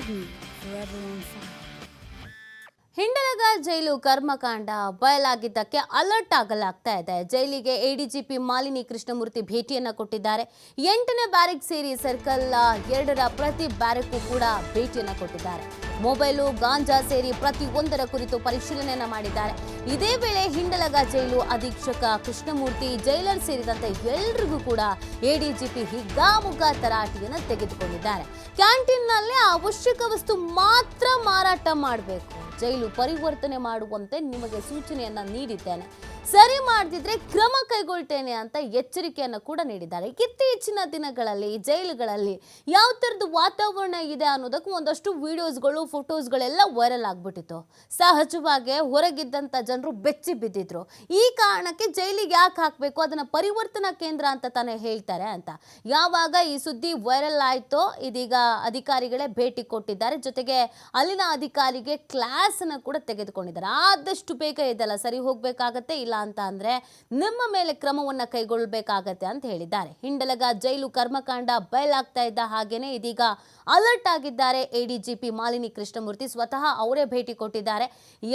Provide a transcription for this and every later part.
me forever on fire. Hindalaga ಜೈಲು ಕರ್ಮಕಾಂಡ ಬಯಲಾಗಿದ್ದಕ್ಕೆ ಅಲರ್ಟ್ ಆಗಲಾಗ್ತಾ ಇದೆ. ಜೈಲಿಗೆ ಎಡಿಜಿಪಿ ಮಾಲಿನಿ ಕೃಷ್ಣಮೂರ್ತಿ ಭೇಟಿಯನ್ನ ಕೊಟ್ಟಿದ್ದಾರೆ. 8ನೇ ಬ್ಯಾರೆಕ್ ಸೇರಿ ಸರ್ಕಲ್ 2ರ ಪ್ರತಿ ಬ್ಯಾರೆಕ್ಗೂ ಕೂಡ ಭೇಟಿಯನ್ನ ಕೊಟ್ಟಿದ್ದಾರೆ. ಮೊಬೈಲು, ಗಾಂಜಾ ಸೇರಿ ಪ್ರತಿ ಒಂದರ ಕುರಿತು ಪರಿಶೀಲನೆಯನ್ನ ಮಾಡಿದ್ದಾರೆ. ಇದೇ ವೇಳೆ ಹಿಂಡಲಗ ಜೈಲು ಅಧೀಕ್ಷಕ ಕೃಷ್ಣಮೂರ್ತಿ, ಜೈಲರ್ ಸೇರಿದಂತೆ ಎಲ್ಲರಿಗೂ ಕೂಡ ಎಡಿಜಿಪಿ ಹಿಗ್ಗಾಮುಗ್ಗಾ ತರಾಟೆಯನ್ನು ತೆಗೆದುಕೊಂಡಿದ್ದಾರೆ. ಕ್ಯಾಂಟೀನ್ನಲ್ಲಿ ಅವಶ್ಯಕ ವಸ್ತು ಮಾತ್ರ ಮಾರಾಟ ಮಾಡಬೇಕು, ಜೈಲು ಪರಿವರ್ತನೆ ಮಾಡುವಂತೆ ನಿಮಗೆ ಸೂಚನೆಯನ್ನ ನೀಡಿದ್ದೇನೆ, ಸರಿ ಮಾಡದಿದ್ರೆ ಕ್ರಮ ಕೈಗೊಳ್ತೇನೆ ಅಂತ ಎಚ್ಚರಿಕೆಯನ್ನು ಕೂಡ ನೀಡಿದ್ದಾರೆ. ಇತ್ತೀಚಿನ ದಿನಗಳಲ್ಲಿ ಜೈಲುಗಳಲ್ಲಿ ಯಾವ ಥರದ ವಾತಾವರಣ ಇದೆ ಅನ್ನೋದಕ್ಕೆ ಒಂದಷ್ಟು ವಿಡಿಯೋಸ್ಗಳು, ಫೋಟೋಸ್ಗಳೆಲ್ಲ ವೈರಲ್ ಆಗ್ಬಿಟ್ಟಿತ್ತು. ಸಹಜವಾಗಿ ಹೊರಗಿದ್ದಂಥ ಜನರು ಬೆಚ್ಚಿ ಬಿದ್ದಿದ್ರು. ಈ ಕಾರಣಕ್ಕೆ ಜೈಲಿಗೆ ಯಾಕೆ ಹಾಕಬೇಕು, ಅದನ್ನು ಪರಿವರ್ತನಾ ಕೇಂದ್ರ ಅಂತ ತಾನೇ ಹೇಳ್ತಾರೆ ಅಂತ ಯಾವಾಗ ಈ ಸುದ್ದಿ ವೈರಲ್ ಆಯಿತೋ ಇದೀಗ ಅಧಿಕಾರಿಗಳೇ ಭೇಟಿ ಕೊಟ್ಟಿದ್ದಾರೆ. ಜೊತೆಗೆ ಅಲ್ಲಿನ ಅಧಿಕಾರಿಗೆ ಕ್ಲಾಸ್ ಅನ್ನು ಕೂಡ ತೆಗೆದುಕೊಂಡಿದ್ದಾರೆ. ಆದಷ್ಟು ಬೇಗ ಇದೆಲ್ಲ ಸರಿ ಹೋಗಬೇಕಾಗತ್ತೆ, ಇಲ್ಲ ಅಂತ ಅಂದ್ರೆ ನಿಮ್ಮ ಮೇಲೆ ಕ್ರಮವನ್ನ ಕೈಗೊಳ್ಳಬೇಕಾಗತ್ತೆ ಅಂತ ಹೇಳಿದ್ದಾರೆ. ಹಿಂಡಲಗ ಜೈಲು ಕರ್ಮಕಾಂಡ ಬಯಲಾಗ್ತಾ ಇದ್ದ ಹಾಗೇನೆ ಇದೀಗ ಅಲರ್ಟ್ ಆಗಿದ್ದಾರೆ ಎಡಿಜಿಪಿ ಮಾಲಿನಿ ಕೃಷ್ಣಮೂರ್ತಿ. ಸ್ವತಃ ಅವರೇ ಭೇಟಿ ಕೊಟ್ಟಿದ್ದಾರೆ.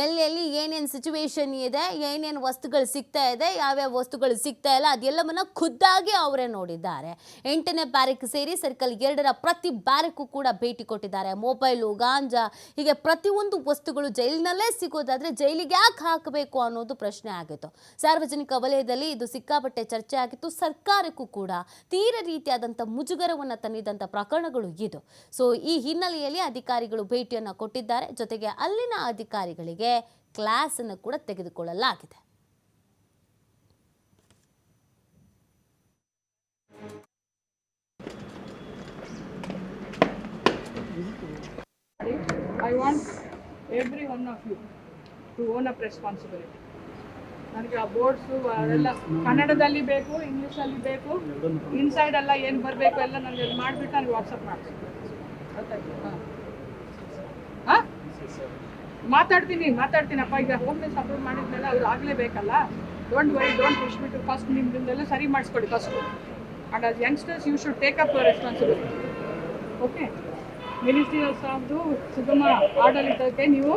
ಎಲ್ಲೆಲ್ಲಿ ಏನೇನು ಸಿಚುವೇಶನ್ ಇದೆ, ಏನೇನು ವಸ್ತುಗಳು ಸಿಗ್ತಾ ಇದೆ, ಯಾವ್ಯಾವ ವಸ್ತುಗಳು ಸಿಗ್ತಾ ಇಲ್ಲ, ಅದೆಲ್ಲವನ್ನ ಖುದ್ದಾಗಿ ಅವರೇ ನೋಡಿದ್ದಾರೆ. 8ನೇ ಬ್ಯಾರೆಕ್ ಸೇರಿ ಸರ್ಕಲ್ 2ರ ಪ್ರತಿ ಬ್ಯಾರೆಕ್ಗೂ ಕೂಡ ಭೇಟಿ ಕೊಟ್ಟಿದ್ದಾರೆ. ಮೊಬೈಲು, ಗಾಂಜಾ ಹೀಗೆ ಪ್ರತಿಯೊಂದು ವಸ್ತುಗಳು ಜೈಲಿನಲ್ಲೇ ಸಿಗೋದಾದ್ರೆ ಜೈಲಿಗೆ ಯಾಕೆ ಹಾಕಬೇಕು ಅನ್ನೋದು ಪ್ರಶ್ನೆ ಆಗಿತ್ತು. ಸಾರ್ವಜನಿಕ ವಲಯದಲ್ಲಿ ಇದು ಸಿಕ್ಕಾಪಟ್ಟೆ ಚರ್ಚೆ ಆಗಿತ್ತು. ಸರ್ಕಾರಕ್ಕೂ ಕೂಡ ತೀರ ರೀತಿಯಾದಂಥ ಮುಜುಗರವನ್ನು ತಂದಿದ್ದಂಥ ಪ್ರಕರಣಗಳು ಇದು. ಸೊ ಈ ಹಿನ್ನೆಲೆಯಲ್ಲಿ ಅಧಿಕಾರಿಗಳು ಭೇಟಿಯನ್ನು ಕೊಟ್ಟಿದ್ದಾರೆ. ಜೊತೆಗೆ ಅಲ್ಲಿನ ಅಧಿಕಾರಿಗಳಿಗೆ ಕ್ಲಾಸ್ ಅನ್ನು ಕೂಡ ತೆಗೆದುಕೊಳ್ಳಲಾಗಿದೆ. I want every one of you to own up responsibility. ನನಗೆ ಆ ಬೋರ್ಡ್ಸು ಅದೆಲ್ಲ ಕನ್ನಡದಲ್ಲಿ ಬೇಕು, ಇಂಗ್ಲೀಷಲ್ಲಿ ಬೇಕು, ಇನ್ಸೈಡ್ ಎಲ್ಲ ಏನು ಬರಬೇಕು ಎಲ್ಲ ನನಗೆ ಮಾಡಿಬಿಟ್ಟು ನನಗೆ ವಾಟ್ಸಪ್ ಮಾಡಿಸಿ. ಹಾಂ ಮಾತಾಡ್ತೀನಪ್ಪ. ಈಗ ಹೋಮ್ ಮಿನಿಸ್ ಅಪ್ರೂವ್ ಮಾಡಿದ್ಮೇಲೆ ಅವ್ರು ಆಗಲೇಬೇಕಲ್ಲ. ಡೋಂಟ್ ವರಿ, ಡೋಂಟ್ ಪುಷ್ ಬಿಟ್ಟು ಫಸ್ಟ್ ನಿಮ್ಮದೆಲ್ಲ ಸರಿ ಮಾಡಿಸ್ಕೊಡಿ first. And as youngsters you should take up your responsibility. Okay, ministry ಆಫ್ದು ಸುಗಮ ಆಡಳಿತಕ್ಕೆ ನೀವು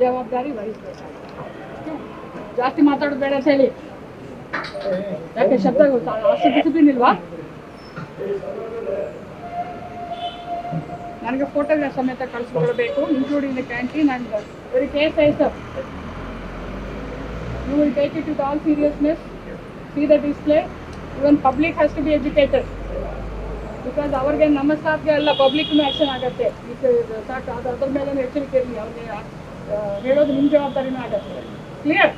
ಜವಾಬ್ದಾರಿ ವಹಿಸಬೇಕಾಗುತ್ತೆ. ಜಾಸ್ತಿ ಮಾತಾಡೋದು ಬೇಡ ಅಂತ ಹೇಳಿ. ಯಾಕೆ ಶಬ್ದ ಅಷ್ಟು ಡಿಸಿಪ್ಲಿನ್ ಇಲ್ವಾ? ನನಗೆ ಫೋಟೋಗ್ರಾಫ್ ಸಮೇತ ಕಳಿಸ್ಕೊಳ್ಬೇಕು, including the canteen and very case is. You will take it with all seriousness. See the display. Even public has to be educated. Because ಅವ್ರಿಗೆ ನಮ್ಮ ಸ್ಟಾಫ್ಗೆ ಎಲ್ಲ ಪಬ್ಲಿಕ್ನೂ ಆ್ಯಕ್ಷನ್ ಆಗುತ್ತೆ. ಸಾಕು, ಅದ್ರ ಮೇಲೆ ಎಚ್ಚರಿಕೆ ಇರಲಿ. ಅವ್ರಿಗೆ ಹೇಳೋದು ನಿಮ್ಮ ಜವಾಬ್ದಾರಿನೂ ಆಗುತ್ತೆ. ಕ್ಲಿಯರ್?